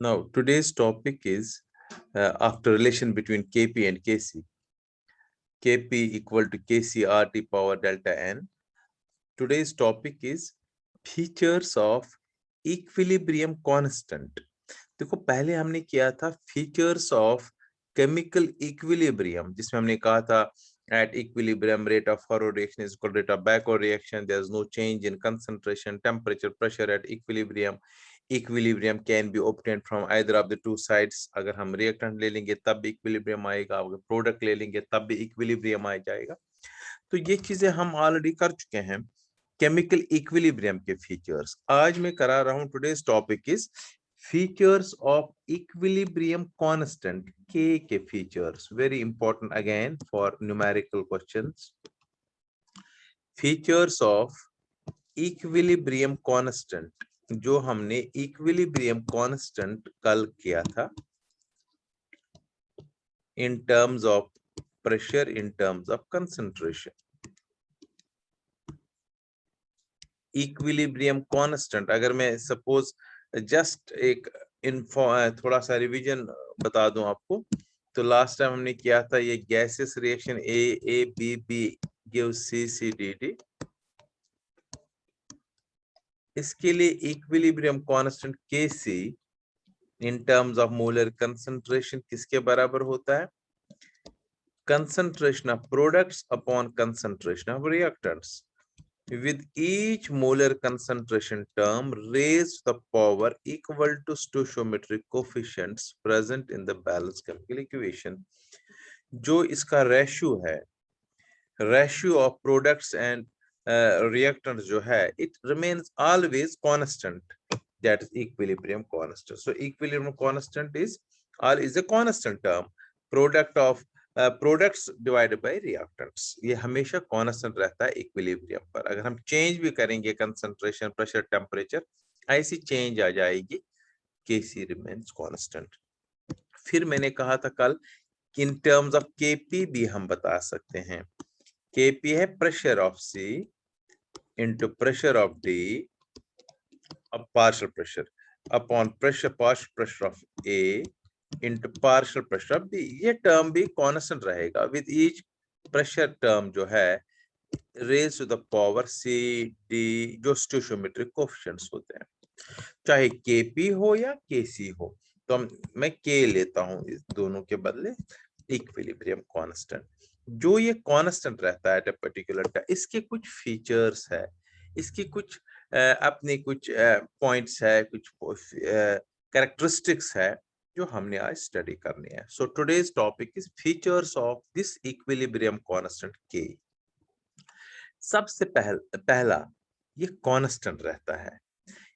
Now, today's topic is after relation between Kp and Kc. Kp equal to Kc RT power delta N. Today's topic is features of equilibrium constant. देखो पहले हमने किया था features of chemical equilibrium, जिसमें हमने कहा था at equilibrium rate of forward reaction is equal to rate of backward reaction. There is no change in concentration, temperature, pressure at equilibrium. Equilibrium can be obtained from either of the two sides. अगर हम reactant ले लेंगे तब भी equilibrium आएगा, अगर product ले लेंगे तब भी equilibrium आ जाएगा. तो ये चीजें हम ऑलरेडी कर चुके हैं. केमिकल इक्विलिब्रियम के फीचर्स आज मैं करा रहा हूं. Today's topic is features of equilibrium constant के features. Very important again for numerical questions. Features of equilibrium constant, जो हमने इक्विलिब्रियम कांस्टेंट कल किया था in terms of pressure, in terms of concentration. Equilibrium constant, अगर मैं सपोज जस्ट एक थोड़ा सा रिवीजन बता दूं आपको, तो लास्ट टाइम हमने किया था ये gases reaction A B B gives C C D D. इसके लिए equilibrium constant K C in terms of molar concentration किसके बराबर होता है? Concentration of products upon concentration of reactants, with each molar concentration term raised to the power equal to stoichiometric coefficients present in the balanced chemical equation. जो इसका ratio है, ratio of products and reactants जो है, it remains always constant. That is equilibrium constant. So equilibrium constant is a constant term. Product of products divided by reactants, ये हमेशा constant रहता है equilibrium पर. अगर हम चेंज भी करेंगे कंसंट्रेशन, प्रेशर, टेम्परेचर, ऐसी चेंज आ जाएगी, Kc रिमेन्स कांस्टेंट. फिर मैंने कहा था कल कि इन टर्म्स ऑफ Kp भी हम बता सकते हैं. Kp है pressure of C into pressure of D अब partial pressure upon pressure partial pressure of A into partial pressure of B. ये टर्म भी कांस्टेंट रहेगा विद ईच प्रेशर टर्म जो है raise to the power C D, जो stoichiometric coefficients होते हैं, चाहे Kp हो या Kc हो. तो मैं K लेता हूं इस दोनों के बदले. इक्विलिब्रियम कांस्टेंट, जो ये कांस्टेंट रहता है एट अ पर्टिकुलर टाइम. इसके कुछ फीचर्स है, इसकी कुछ अपने कुछ पॉइंट्स है, कुछ कैरेक्टरिस्टिक्स है जो हमने आज स्टडी करनी है. So today's topic is features of this equilibrium constant K. सबसे पहला ये कांस्टेंट रहता है,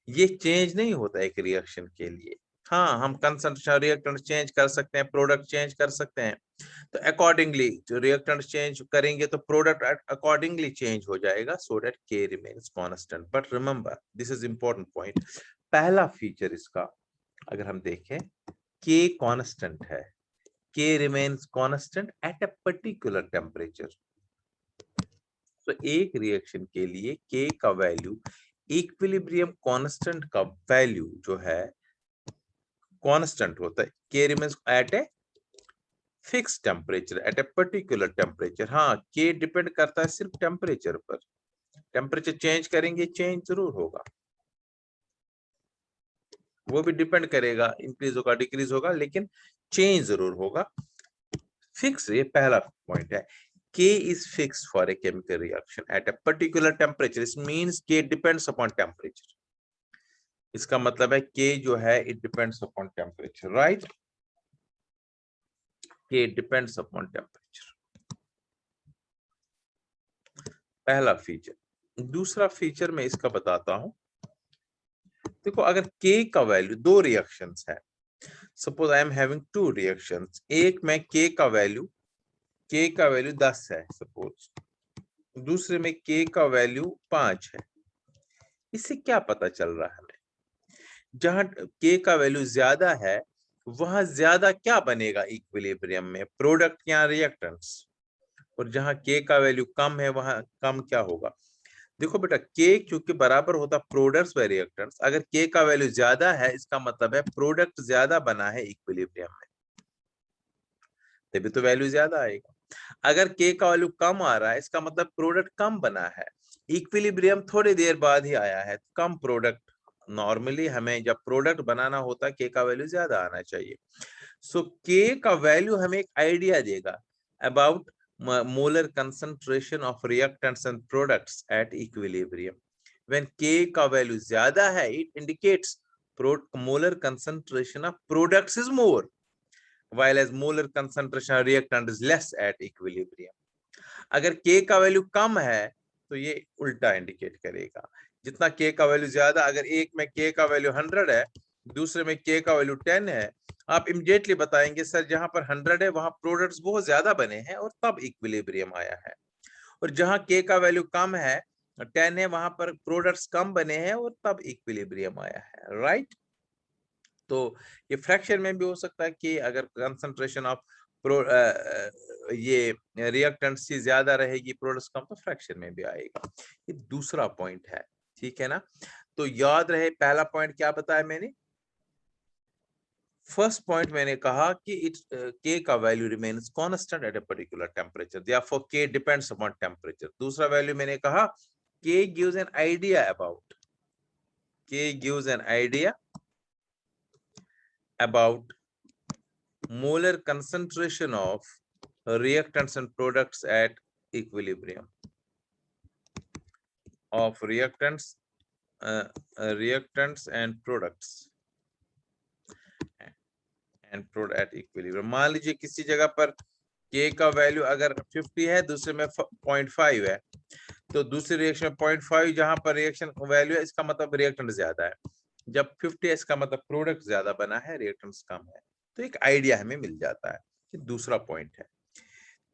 ये चेंज नहीं होता एक रिएक्शन के लिए. हाँ, हम कंसंट्रेशन रिएक्टेंट चेंज कर सकते हैं, प्रोडक्ट चेंज कर सकते हैं, तो अकॉर्डिंगली जो रिएक्टेंट चेंज करेंगे तो प्रोडक्ट अकॉर्डिंगली चेंज हो जाएगा, so that K remains constant. But remember this is important point. पहला फीचर इसका अगर हम देखें, K कांस्टेंट है. K remains constant at a particular temperature. तो एक रिएक्शन के लिए K का वैल्यू, इक्विलिब्रियम कांस्टेंट का वैल्यू जो है कांस्टेंट होता है. K remains at a fix temperature, at a particular temperature. हाँ, K डिपेंड करता है सिर्फ टेम्परेचर पर. टेम्परेचर चेंज करेंगे, चेंज जरूर होगा, वो भी डिपेंड करेगा, इंक्रीज होगा, डिक्रीज होगा, लेकिन चेंज जरूर होगा. फिक्स, ये पहला पॉइंट है. K is fixed for a chemical reaction at a particular temperature. This means K depends upon temperature. इसका मतलब है K जो है it depends upon temperature, right? K depends upon temperature. पहला फीचर. दूसरा फीचर मैं इसका बताता हूं. देखो अगर K का वैल्यू, दो रिएक्शंस है, suppose I am having two reactions. एक में K का वैल्यू 10 है सपोज, दूसरे में K का वैल्यू 5 है. इससे क्या पता चल रहा है हमें? जहां K का वैल्यू ज्यादा है वहां ज्यादा क्या बनेगा इक्विलिब्रियम में, प्रोडक्ट या रिएक्टेंट्स. और जहां K का वैल्यू कम है वहां कम क्या होगा? देखो बेटा, के क्योंकि बराबर होता प्रोडक्ट्स बाय रिएक्टेंट्स, अगर के का वैल्यू ज्यादा है इसका मतलब है प्रोडक्ट ज्यादा बना है इक्विलिब्रियम में, तभी तो वैल्यू ज्यादा आएगा। अगर के का वैल्यू कम आ रहा है इसका मतलब प्रोडक्ट कम बना है, इक्विलिब्रियम थोड़ी देर बाद ही आया है, कम प्रोडक्ट। नॉर्मली हमें जब प्रोडक्ट बनाना होता है के का वैल्यू ज्यादा आना चाहिए। सो के का वैल्यू हमें एक आइडिया देगा about molar concentration of reactants and products at equilibrium. When K का वैल्यू ज्यादा है, it indicates molar concentration of products is more, while as molar concentration of reactant is less at equilibrium. अगर K का value कम है तो ये उल्टा indicate करेगा, जितना K का वैल्यू ज्यादा, अगर एक में K का वैल्यू 100 है, दूसरे में K का वैल्यू 10 है, आप इमीडिएटली बताएंगे सर जहां पर 100 है वहां प्रोडक्ट्स बहुत ज्यादा बने हैं और तब इक्विलिब्रियम आया है, और जहां K का वैल्यू कम है 10 है वहां पर प्रोडक्ट्स कम बने हैं और तब इक्विलिब्रियम आया है, राइट। तो ये फ्रैक्शन में भी हो सकता है कि अगर कंसंट्रेशन ऑफ ये रिएक्टेंट्स की ज्यादा रहेगी प्रोडक्ट्स कम, तो फ्रैक्शन में भी आएगा। ये दूसरा पॉइंट है, ठीक है ना। तो याद रहे पहला पॉइंट क्या बताया मैंने, फर्स्ट पॉइंट मैंने कहा कि इट के का value remains constant at a particular temperature, therefore के डिपेंड्स अपॉन टेम्परेचर। दूसरा वैल्यू मैंने कहा के गिव्स एन आइडिया अबाउट, के gives an idea about molar concentration of reactants and products at equilibrium, of reactants and products at equilibrium। मान लीजिए किसी जगह पर K का वैल्यू अगर 50 है, दूसरे में 0.5 है, तो दूसरे रिएक्शन में 0.5 जहां पर रिएक्शन वैल्यू है इसका मतलब रिएक्टेंट ज्यादा है, जब 50 है इसका मतलब प्रोडक्ट ज्यादा बना है रिएक्टेंट्स कम है, तो एक आइडिया हमें मिल जाता है। ये दूसरा पॉइंट है।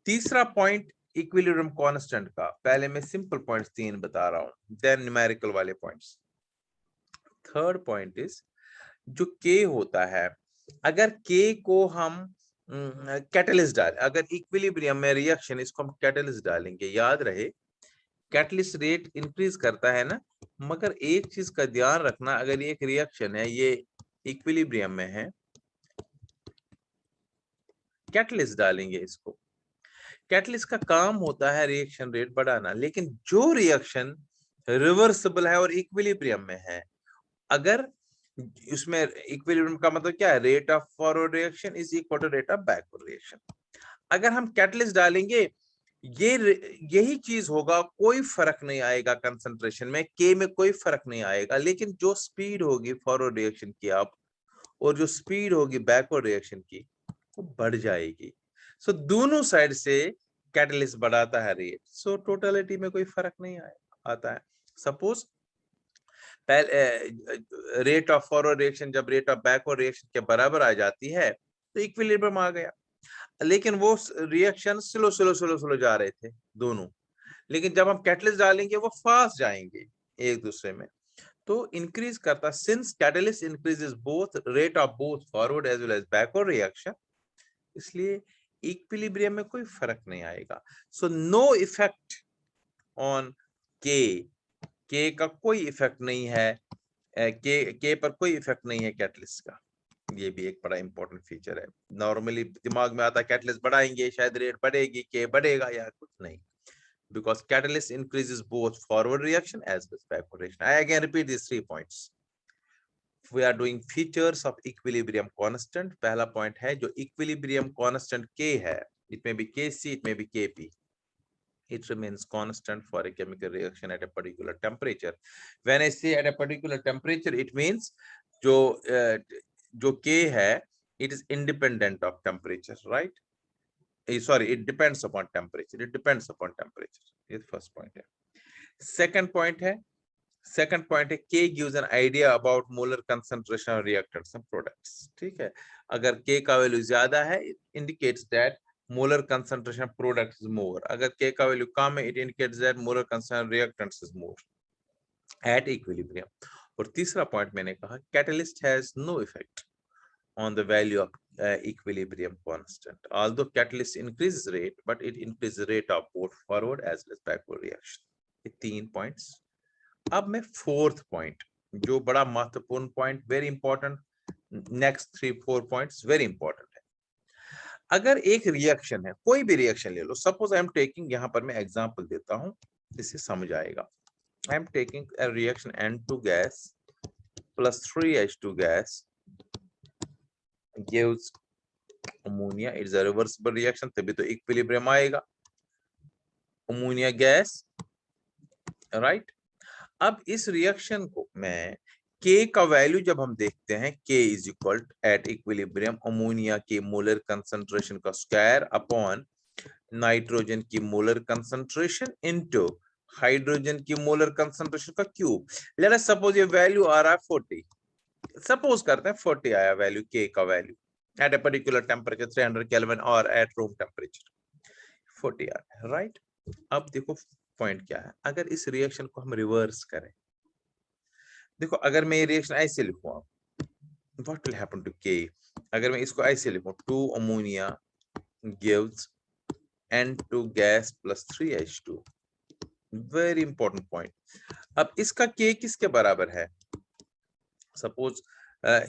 तीसरा पॉइंट इक्विलिब्रियम कांस्टेंट का, पहले मैं सिंपल पॉइंट्स 3 बता रहा हूं, देन न्यूमेरिकल वाले पॉइंट्स। थर्ड पॉइंट इज जो के होता है, अगर के को हम कैटलिस्ट डालें, अगर इक्विलिब्रियम में रिएक्शन इसको हम कैटलिस्ट डालेंगे, याद रहे कैटलिस्ट रेट इंक्रीज करता है ना, मगर एक चीज का ध्यान रखना, अगर ये एक रिएक्शन है ये इक्विलिब्रियम में है, कैटलिस्ट डालेंगे इसको, कैटलिस्ट का काम होता है रिएक्शन रेट बढ़ाना, लेकिन जो रिएक्शन रिवर्सिबल है और इक्विलिब्रियम में है, अगर उसमें इक्विलिब्रियम का मतलब क्या है, rate of forward reaction is equal to rate of backward reaction, अगर हम कैटलिस्ट डालेंगे ये यही चीज होगा, कोई फर्क नहीं आएगा कंसंट्रेशन में, के में कोई फर्क नहीं आएगा, लेकिन जो स्पीड होगी फॉरवर्ड रिएक्शन की अब, और जो स्पीड होगी बैकवर्ड रिएक्शन की वो बढ़ जाएगी। सो दोनों साइड से कैटलिस्ट बढ़ाता है रेट, सो टोटलिटी में कोई फर्क नहीं आता है। सपोज पहले रेट ऑफ फॉरवर्ड रिएक्शन जब रेट ऑफ बैकवर्ड रिएक्शन के बराबर आ जाती है तो इक्विलिब्रियम आ गया, लेकिन वो reaction slow slow slow slow जा रहे थे दोनों, लेकिन जब हम कैटलिस्ट डालेंगे वो फास्ट जाएंगे एक दूसरे में, तो इंक्रीज करता, since catalyst increases both rate of both forward as well as backward reaction, इसलिए इक्विलिब्रियम में कोई फर्क नहीं आएगा। सो नो इफेक्ट ऑन के का कोई इफेक्ट नहीं है, के पर कोई इफेक्ट नहीं है कैटलिस्ट का, ये भी एक बड़ा इंपॉर्टेंट फीचर है। नॉर्मली दिमाग में आता है कैटलिस्ट बढ़ाएंगे शायद रेट बढ़ेगी, के बढ़ेगा, या कुछ नहीं, because catalyst increases both forward reaction as well as backward reaction. I again repeat these 3 points. We are doing features of equilibrium constant. पहला point है जो equilibrium constant K है, it may be Kc, it may be Kp. It remains constant for a chemical reaction at a particular temperature. When I say at a particular temperature, it means जो K है, it is independent of temperature, right? Sorry, it depends upon temperature. It depends upon temperature. ये first point है। Second point है K gives an idea about molar concentration of reactants and products. ठीक है, अगर K का value ज्यादा है it indicates that molar concentration of products is more, अगर K का वैल्यू कम है it indicates that molar concentration of reactants is more at equilibrium। और तीसरा पॉइंट मैंने कहा catalyst has no effect on the value of equilibrium constant, although catalyst increases rate but it increases rate of both forward as well as backward reaction। ये 3 points. अब मैं 4th point, जो बड़ा महत्वपूर्ण point, very important, next 3-4 points very important है। अगर एक reaction है, कोई भी रिएक्शन ले लो, सपोज आई एम टेकिंग, यहां पर मैं एग्जांपल देता हूं, इससे समझ आएगा। I am taking a reaction N2 gas plus 3H2 gas gives ammonia. It's a reversible reaction, तभी तो इक्विलिब्रियम आएगा। Ammonia gas, right. अब इस रिएक्शन को मैं K का वैल्यू जब हम देखते हैं, K is equal at equilibrium ammonia की मोलर कंसंट्रेशन का स्क्वायर अपॉन नाइट्रोजन की मोलर कंसंट्रेशन इनटू हाइड्रोजन की मोलर कंसंट्रेशन का क्यूब। लेट अस सपोज ये वैल्यू आ रहा है 40, सपोज करते हैं 40 आया वैल्यू, K का value at a particular temperature 300 kelvin और एट रूम टेम्परेचर 40 आया, राइट। अब देखो पॉइंट क्या है, अगर इस रिएक्शन को हम रिवर्स करें, देखो अगर मैं ये रिएक्शन ऐसे लिखूं, what will happen to K, अगर मैं इसको ऐसे लिखूं, 2 ammonia gives N2 gas plus 3H2, very important point. अब इसका K किसके बराबर है, सपोज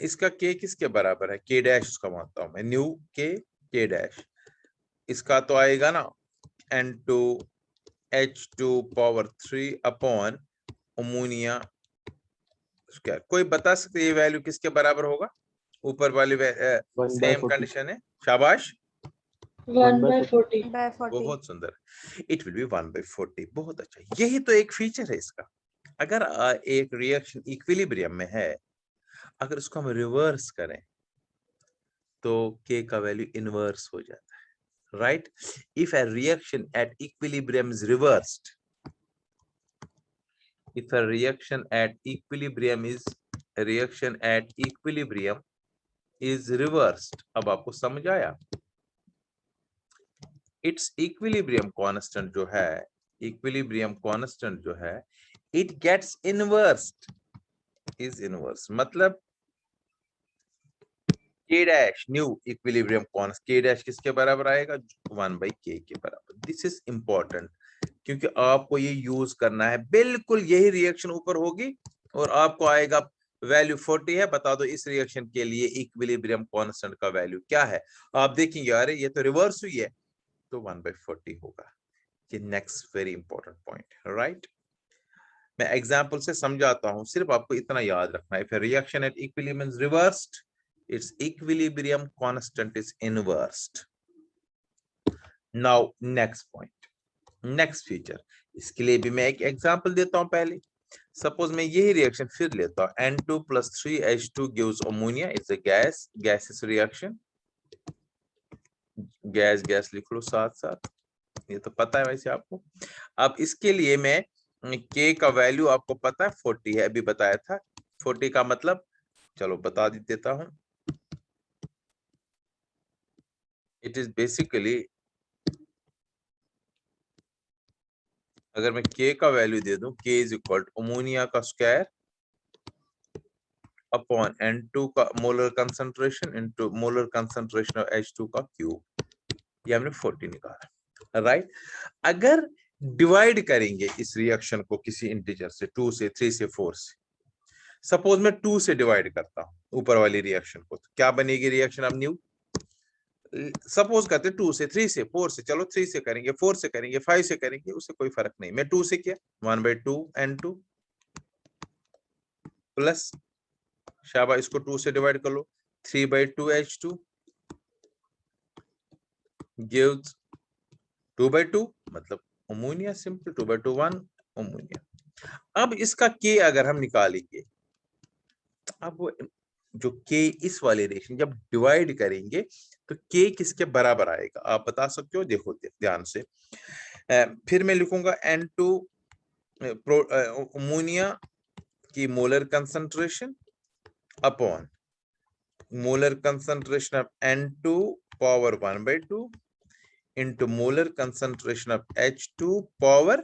इसका K किसके बराबर है, K डैश उसका मानता हूं मैं, न्यू K डैश, इसका तो आएगा ना N2 H2 power 3 upon ammonia square. कोई बता सकते ये वैल्यू किसके बराबर होगा, ऊपर वाली सेम कंडीशन है, शाबाश, 1/40। बहुत सुंदर, इट विल बी 1/40, बहुत अच्छा। यही तो एक फीचर है इसका। अगर एक रिएक्शन इक्विलिब्रियम में है, अगर उसको हम रिवर्स करें तो K का वैल्यू इनवर्स हो जाता है, right. If a reaction at equilibrium is reversed, if a reaction at equilibrium is reversed, अब आपको समझ आया। its equilibrium constant जो है, equilibrium constant जो है, it gets inversed, is inverse, मतलब K dash new equilibrium constant, K dash किसके बराबर आएगा, 1/K के बराबर। दिस इज इंपॉर्टेंट, क्योंकि आपको ये यूज करना है। बिल्कुल यही रिएक्शन ऊपर होगी और आपको आएगा वैल्यू 40 है, बता दो इस रिएक्शन के लिए इक्विलिब्रियम कांस्टेंट का वैल्यू क्या है। आप देखेंगे यार ये तो रिवर्स हुई है, तो 1/40 होगा। ये next very important point, right. मैं एग्जांपल से समझाता हूं, सिर्फ आपको इतना याद रखना है। If reaction at equilibrium is reversed, its equilibrium constant is inversed. Now next point, next feature, इसके लिए भी मैं एक एग्जांपल देता हूं। पहले सपोज मैं यही रिएक्शन फिर लेता हूं, N2 plus 3H2 gives ammonia, it's a gaseous reaction, gas लिख लो साथ साथ, ये तो पता है वैसे आपको। अब इसके लिए मैं K का वैल्यू आपको पता है 40 है, अभी बताया था। 40 का मतलब चलो बता देता हूं, इट इज बेसिकली, अगर मैं K का वैल्यू दे दूं, K is equal to ammonia का स्क्वायर अपॉन N2 का molar concentration into molar concentration of H2 का क्यूब। ये हमने 40 निकाला, राइट। अगर डिवाइड करेंगे इस रिएक्शन को किसी इंटीजर से, 2 से, 3 से, 4 से, सपोज मैं 2 से डिवाइड करता हूं ऊपर वाली रिएक्शन को, तो क्या बनेगी रिएक्शन, अब न्यू, सपोज करते 2 से, 3 से, 4 से, चलो 3 से करेंगे, 4 से करेंगे, 5 से करेंगे, उससे कोई फर्क नहीं। मैं 2 से किया, 1/2 N2 प्लस, शाबाश, इसको 2 से डिवाइड कर लो, 3/2 H2 गिव्स 2/2, मतलब अमोनिया, सिंपल 2/2 1 अमोनिया। अब इसका K अगर हम निकालेंगे, अब वो जो K इस वाले रिएक्शन जब डिवाइड करेंगे तो K किसके बराबर आएगा, आप बता सकते हो, देखो ध्यान से। फिर मैं लिखूंगा N2 अमोनिया की molar concentration upon molar concentration of N2 power 1/2 into molar concentration of H2 power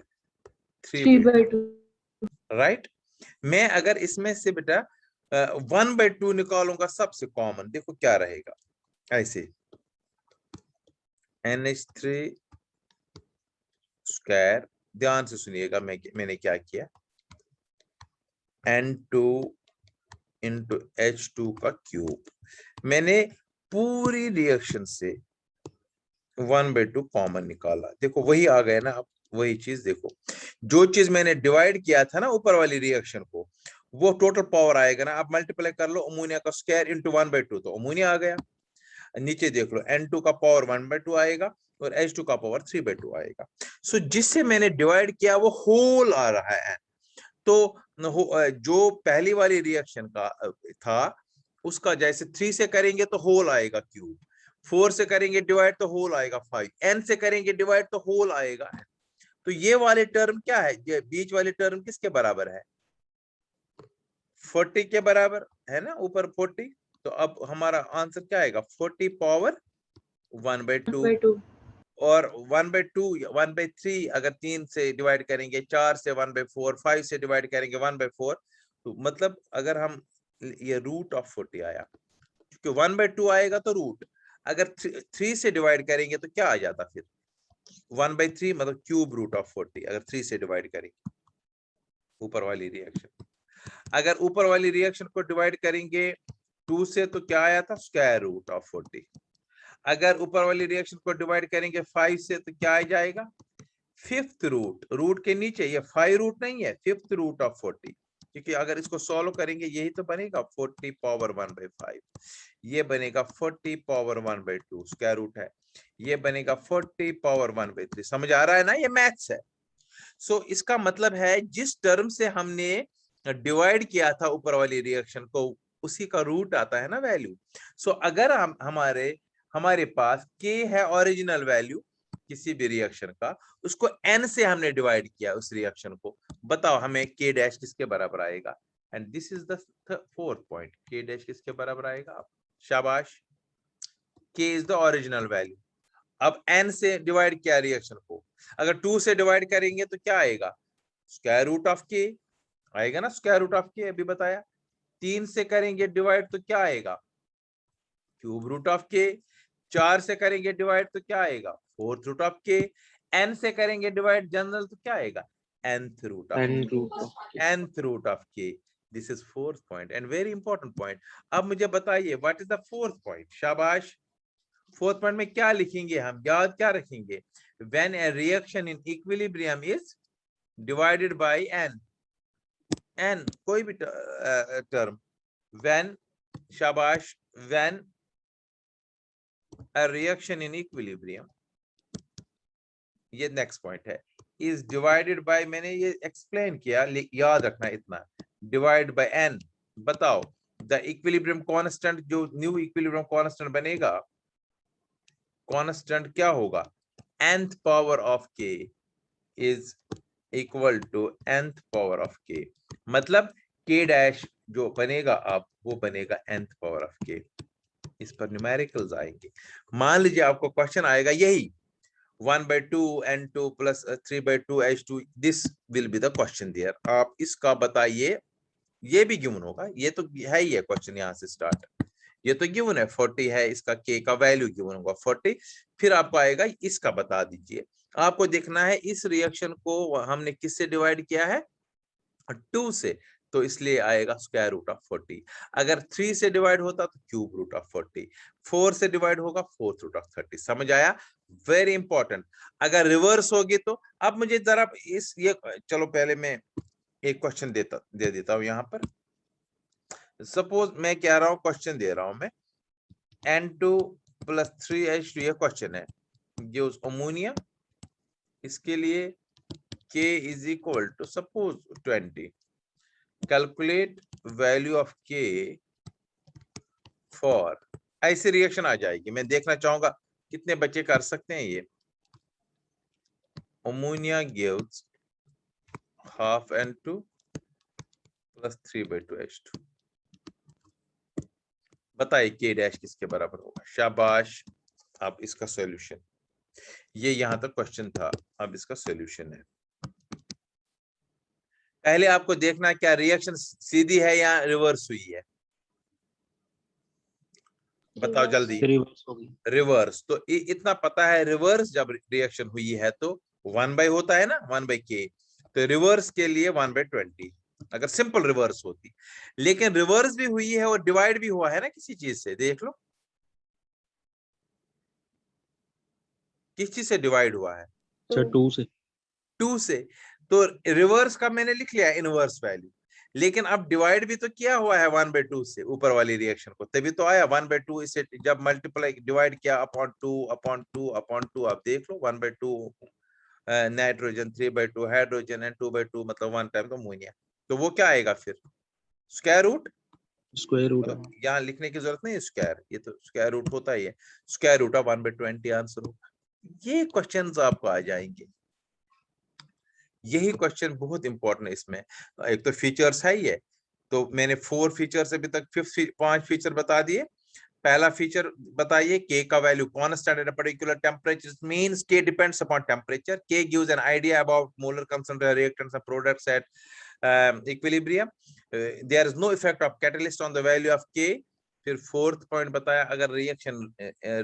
3/2, right. मैं अगर इसमें से बेटा 1/2 निकालूंगा, सबसे कॉमन देखो क्या रहेगा, ऐसे NH3 स्क्वायर ध्यान से सुनिएगा मैंने क्या किया, N2 इंटू H2 का क्यूब। मैंने पूरी रिएक्शन से 1/2 कॉमन निकाला। देखो वही आ गया ना, अब वही चीज देखो, जो चीज मैंने डिवाइड किया था ना ऊपर वाली रिएक्शन को, वो टोटल पावर आएगा ना। अब मल्टीप्लाई कर लो, अमोनिया का स्क्वायर इंटू 1/2, तो अमोनिया आ गया। नीचे देख लो, N2 का पावर 1/2 आएगा और H2 का पावर 3/2 आएगा। सो जिससे मैंने डिवाइड किया वो होल आ रहा है। तो जो पहली वाली रिएक्शन का था, उसका जैसे 3 से करेंगे तो होल आएगा क्यूब, 4 से करेंगे डिवाइड तो होल आएगा 5, N से करेंगे डिवाइड तो होल आएगा। तो ये वाले टर्म क्या है, ये बीच वाले टर्म किसके बराबर है, 40 के बराबर है ना, ऊपर 40। तो अब हमारा आंसर क्या आएगा, 40 पावर 1/2, 1/2. और 1/2 1/3 अगर 3 से डिवाइड करेंगे, 4 से 1/4, 5 से डिवाइड करेंगे 1/4। तो मतलब अगर हम ये रूट ऑफ 40 आया, क्योंकि 1/2 आएगा तो रूट, अगर 3 से डिवाइड करेंगे तो क्या आ जाता फिर 1/3, मतलब क्यूब रूट ऑफ 40 अगर 3 से डिवाइड करेंगे ऊपर वाली रिएक्शन। अगर ऊपर वाली रिएक्शन को डिवाइड करेंगे 2 से तो क्या आया था, स्क्वायर रूट ऑफ 40। अगर ऊपर वाली रिएक्शन को डिवाइड करेंगे 5 से तो क्या आ जाएगा, फिफ्थ रूट, रूट के नीचे ये 5 रूट नहीं है, फिफ्थ रूट ऑफ 40। क्योंकि अगर इसको सॉल्व करेंगे यही तो बनेगा 40 पावर 1/5, ये बनेगा 40 पावर 1/2, स्क्वायर रूट है, ये बनेगा 40 पावर 1/3। समझ आ रहा है ना, ये मैथ्स है। सो इसका मतलब है जिस टर्म से हमने डिवाइड किया था ऊपर वाली रिएक्शन को, उसी का रूट आता है ना वैल्यू। सो अगर हम हमारे पास k है ओरिजिनल वैल्यू किसी भी रिएक्शन का, उसको n से हमने डिवाइड किया उस रिएक्शन को, बताओ हमें k डैश किसके बराबर आएगा। And this is the fourth point, k dash किसके बराबर आएगा, शाबाश, k is the original value. अब n से डिवाइड किया रिएक्शन को, अगर 2 से डिवाइड करेंगे तो क्या आएगा, स्क्वायर रूट ऑफ k आएगा ना, स्क्वायर रूट ऑफ k अभी बताया। 3 से करेंगे डिवाइड तो क्या आएगा, क्यूब रूट ऑफ k। 4 से करेंगे डिवाइड तो क्या आएगा, fourth root of k। n से करेंगे डिवाइड जनरल तो क्या आएगा, nth root of k। This is fourth point and very important point. अब मुझे बताइए what is the fourth point, शाबाश। फोर्थ पॉइंट में क्या लिखेंगे हम, याद क्या रखेंगे, when a reaction in equilibrium is divided by n कोई भी टर्म, व्हेन, शाबाश, when a reaction in equilibrium, ये नेक्स्ट पॉइंट है, is divided by, मैंने ये एक्सप्लेन किया, याद रखना इतना, डिवाइड बाय n। बताओ द इक्विलिब्रियम कांस्टेंट, जो न्यू इक्विलिब्रियम कांस्टेंट बनेगा, कांस्टेंट क्या होगा, nth power of k is equal to nth power of k। मतलब k डैश जो बनेगा अब वो बनेगा nth पावर ऑफ k। इस पर न्यूमेरिकल्स आएंगे। मान लीजिए आपको क्वेश्चन आएगा यही 1/2 N2 plus 3/2 H2, this will be the question there. आप इसका बताइए, ये भी गिवन होगा, ये तो है ही है क्वेश्चन, यहाँ से स्टार्ट, ये तो गिवन है 40 है, इसका k का वैल्यू गिवन होगा 40। फिर आपको आएगा इसका बता दीजिए, आपको देखना है इस रिएक्शन को हमने किससे डिवाइड किया है, 2 से, तो इसलिए आएगा स्क्वायर रूट ऑफ 40। अगर 3 से डिवाइड होता तो क्यूब रूट ऑफ 40, 4 से डिवाइड होगा फोर्थ रूट ऑफ 30। समझ आया, वेरी इंपॉर्टेंट। अगर रिवर्स होगी तो, अब मुझे जरा इस ये चलो पहले मैं एक क्वेश्चन दे देता हूं यहाँ पर। सपोज मैं कह रहा हूं, क्वेश्चन दे रहा हूं मैं, N2 प्लस 3H2, ये क्वेश्चन है, ये उस अमोनिया, इसके लिए K is equal to suppose 20, calculate value of K for, ऐसी रिएक्शन आ जाएगी। मैं देखना चाहूंगा कितने बच्चे कर सकते हैं ये। Ammonia gives half N2 plus 3/2 H2, बताइए K डैश किसके बराबर होगा, शाबाश। अब इसका सॉल्यूशन, ये यहां तक क्वेश्चन था, अब इसका सॉल्यूशन है। पहले आपको देखना क्या रिएक्शन सीधी है या रिवर्स हुई है, बताओ जल्दी। रिवर्स, तो इतना पता है, रिवर्स जब रिएक्शन हुई है तो 1 बाई होता है ना, 1 बाई के, तो रिवर्स के लिए 1/20 अगर सिंपल रिवर्स होती, लेकिन रिवर्स भी हुई है और डिवाइड भी हुआ है ना किसी चीज से, देख लो किस चीज से डिवाइड हुआ है, अच्छा 2 से 2 से। तो रिवर्स का मैंने लिख लिया इनवर्स वैल्यू, लेकिन अब डिवाइड भी तो किया हुआ है 1/2 से ऊपर वाली रिएक्शन को, तभी तो आया 1/2। इसे जब मल्टीप्लाई डिवाइड किया अपॉन 2 आप देख लो 1/2 नाइट्रोजन, 3/2 हाइड्रोजन एंड 2/2 मतलब 1 टाइम अमोनिया, तो वो क्या आएगा फिर स्क्वायर रूट। स्क्वायर रूट यहाँ लिखने की जरूरत नहीं, स्क्वायर ये तो स्क्वायर रूट होता ही है, स्क्वायर रूट ऑफ 1/20 आंसर होगा। ये क्वेश्चंस आपको आ जाएंगे, यही क्वेश्चन बहुत इंपॉर्टेंट है इसमें। एक तो फीचर्स है ये, तो मैंने 4 फीचर्स अभी तक 5 फीचर बता दिए। पहला फीचर बताइए, के का value constant at a particular temperature means K depends upon temperature, K gives an idea about molar concentration reactants and products at equilibrium, there is no effect of catalyst on the value of K. फिर fourth point बताया, अगर reaction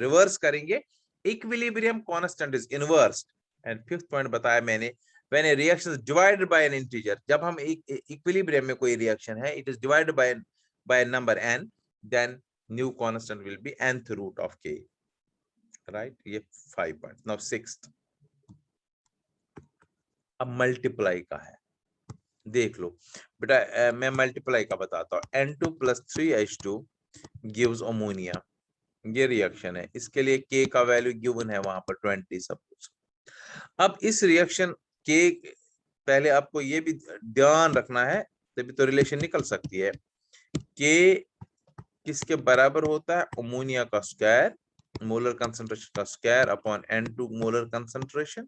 reverse करेंगे equilibrium constant is inversed. And fifth point बताया मैंने, when a reaction is divided by an integer, जब हम equilibrium में कोई रिएक्शन है, it is divided by a number n, then new constant will be nth root of k, right? ये 5 point. Now sixth, अब multiply का है, देख लो बेटा, मैं मल्टीप्लाई का बताता हूँ। N2 + 3H2 gives अमोनिया, ये रिएक्शन है, इसके लिए k का वैल्यू गिवन है वहां पर 20 सब कुछ। अब इस रिएक्शन के पहले आपको ये भी ध्यान रखना है, तभी तो रिलेशन निकल सकती है, के किसके बराबर होता है, अमोनिया का स्क्वायर, मोलर कंसंट्रेशन का square upon N2 molar concentration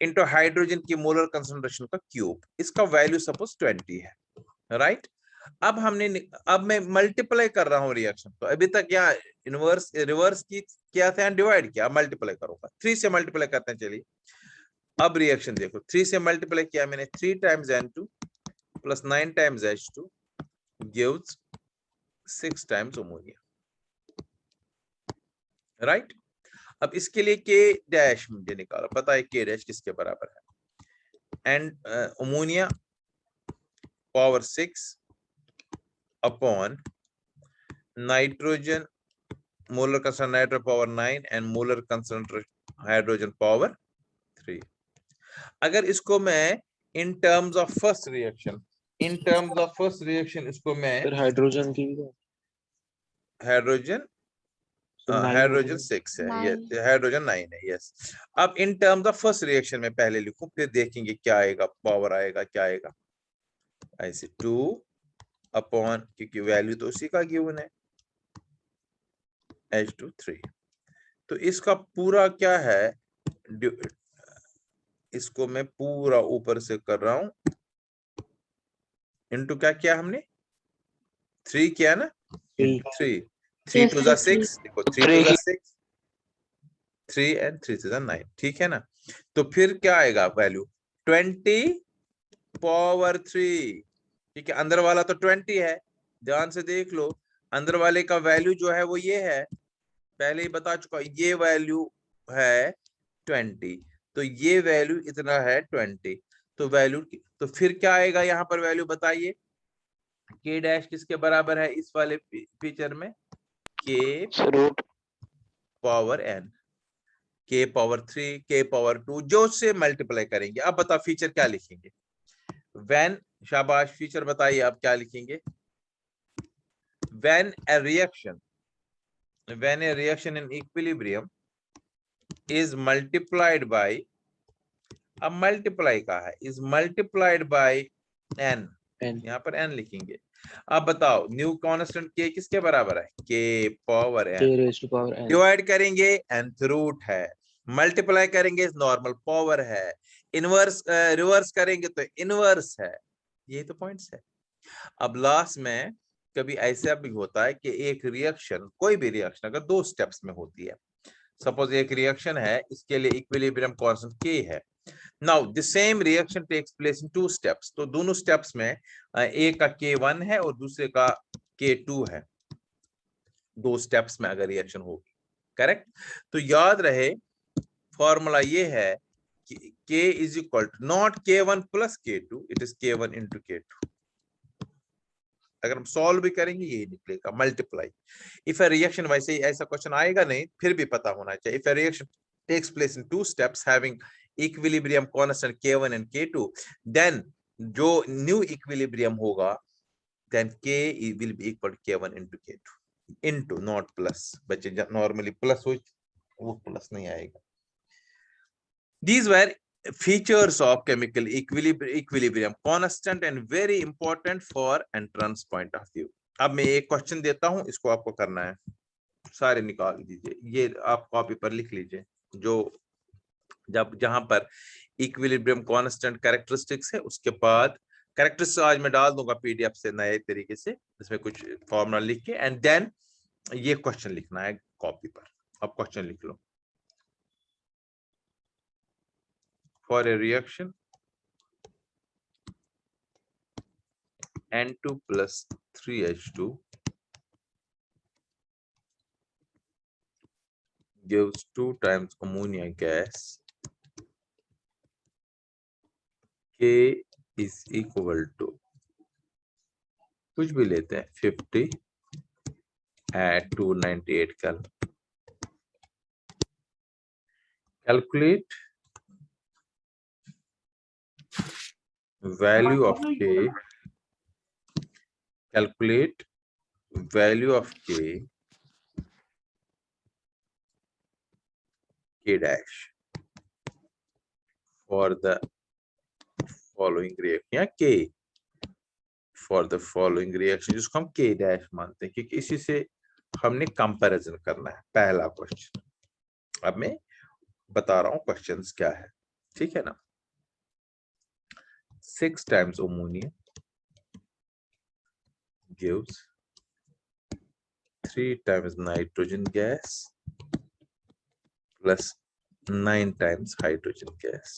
into hydrogen की मोलर कंसंट्रेशन का क्यूब, इसका वैल्यू सपोज 20 है, राइट। अब मैं मल्टीप्लाई कर रहा हूं रिएक्शन, तो अभी तक यहाँ इनवर्स रिवर्स की क्या था, डिवाइड किया, मल्टीप्लाई करूंगा, 3 से मल्टीप्लाई करते हैं, चलिए अब रिएक्शन देखो, 3 से मल्टीप्लाई किया मैंने, 3 times N2 + 9 times H2 gives 6 times ammonia, right. अब इसके लिए के डैश मुझे निकालो, पता है के डैश किसके बराबर है, and ammonia power 6 upon nitrogen molar concentration nitro power 9 and molar concentration hydrogen power 3। अगर इसको मैं इन टर्म्स ऑफ फर्स्ट रिएक्शन, इसको मैं फिर हाइड्रोजन की हाइड्रोजन तो 9 हाइड्रोजन 6 है, ये हाइड्रोजन 9 है, यस। अब इन टर्म्स ऑफ फर्स्ट रिएक्शन में पहले लिखूं, फिर देखेंगे क्या आएगा, पावर आएगा, क्या आएगा, ऐसे 2 अपॉन, क्योंकि वैल्यू तो उसी का गिवन है, H2 3। तो इसका पूरा क्या है, इसको मैं पूरा ऊपर से कर रहा हूं, इनटू क्या किया हमने, 3 किया ना, 3 Yes, to sir, the 6, देखो 3 to the 6, 3 and 3 to the 9, ठीक है ना। तो फिर क्या आएगा वैल्यू, 20 पावर 3, ठीक है। अंदर वाला तो 20 है, ध्यान से देख लो, अंदर वाले का वैल्यू जो है वो ये है, पहले ही बता चुका, ये वैल्यू है 20, तो ये वैल्यू इतना है 20, तो वैल्यू, तो फिर क्या आएगा यहाँ पर वैल्यू बताइए, के डैश किसके बराबर है इस वाले फीचर में, के रूट पावर n, के पावर 3, के पावर 2, जो से मल्टीप्लाई करेंगे। अब बताओ फीचर क्या लिखेंगे, व्हेन, शाबाश फीचर बताइए आप क्या लिखेंगे, when a reaction in equilibrium is multiplied by, अब मल्टीप्लाई का है, is multiplied by n, यहाँ पर n लिखेंगे। अब बताओ न्यू कांस्टेंट के किसके बराबर है, के पावर n, डिवाइड करेंगे nth रूट है, मल्टीप्लाई करेंगे नॉर्मल पावर है, इनवर्स रिवर्स करेंगे तो इनवर्स है, यही तो पॉइंट्स है। अब लास्ट में कभी ऐसा भी होता है कि एक रिएक्शन, कोई भी रिएक्शन अगर 2 स्टेप्स में होती है, सपोज एक रिएक्शन है, इसके लिए इक्विलिब्रियम कांस्टेंट के है, now the same reaction takes place in 2 steps, तो दोनों स्टेप्स में एक का K1 है और दूसरे का K2 है, 2 स्टेप्स में अगर रिएक्शन होगी, करेक्ट। तो याद रहे फॉर्मूला ये है K is equal to not K1 plus K2, it is K1 into K2. अगर हम सॉल्व भी करेंगे यही निकलेगा, मल्टीप्लाई. इफ अ रिएक्शन, वैसे ही ऐसा क्वेश्चन आएगा नहीं, फिर भी पता होना चाहिए. If a reaction takes place in 2 steps having equilibrium constant K1 and K2, then जो न्यू इक्विलिब्रियम होगा, then K will be equal to K1 into K2 into not plus. बच्चे नॉर्मली प्लस हो, वो प्लस नहीं आएगा. These were features of chemical equilibrium constant and very important for entrance point of view. अब मैं एक question देता हूं, इसको आपको करना है, सारे निकाल दीजिए. ये आप कॉपी पर लिख लीजिए. जो जहां पर इक्विलिब्रियम कांस्टेंट कैरेक्टरिस्टिक्स है, उसके बाद कैरेक्टरिस्टिक्स आज मैं डाल दूंगा पीडीएफ से नए तरीके से, इसमें कुछ फॉर्मूला लिख के, एंड देन ये क्वेश्चन लिखना है कॉपी पर. अब क्वेश्चन लिख लो. For a reaction N2 plus 3H2 gives 2 times ammonia gas, K is equal to, कुछ भी लेते हैं, 50 at 298 cal. Calculate value of K. Calculate value of K dash for the following reaction, या K for the following reaction, जिसको हम K dash मानते हैं, क्योंकि इसी से हमने कंपैरिजन करना है. पहला क्वेश्चन. अब मैं बता रहा हूं क्वेश्चंस क्या है, ठीक है ना. 6 times ammonia gives 3 times nitrogen gas plus 9 times hydrogen gas.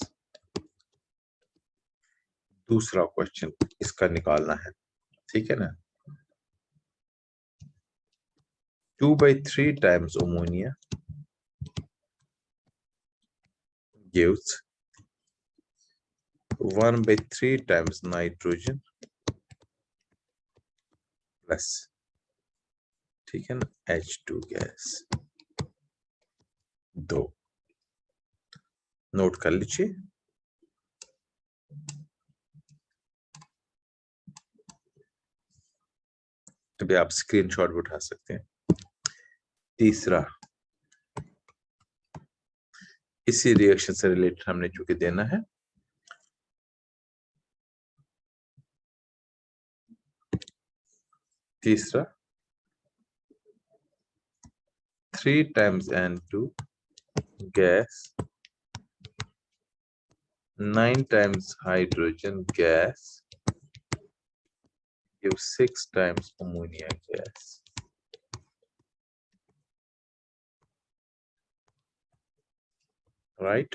दूसरा क्वेश्चन इसका निकालना है, ठीक है ना. 2/3 times ammonia gives 1/3 times nitrogen plus, ठीक है ना, H2 गैस. 2 नोट कर लीजिए. अभी आप स्क्रीनशॉट भी उठा सकते हैं. तीसरा, इसी रिएक्शन से रिलेटेड हमने चूंकि देना है. तीसरा, 3 times N2 gas, 9 times hydrogen gas gives 6 times ammonia gas. Right?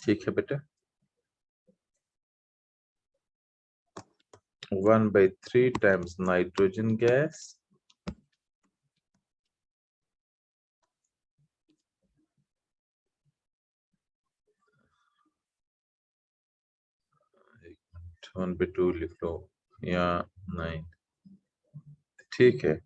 ठीक है बेटा. 1/3 times nitrogen gas वन पे 2 लिख लो या 9, ठीक है.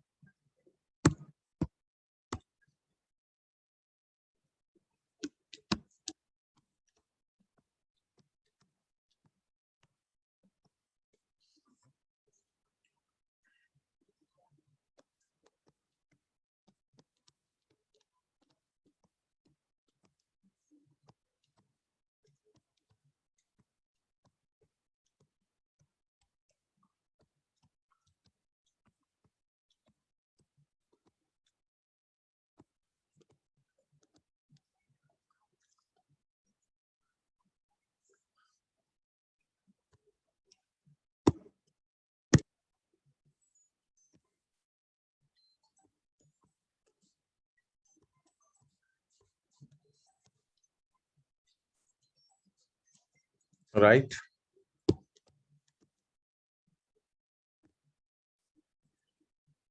Right?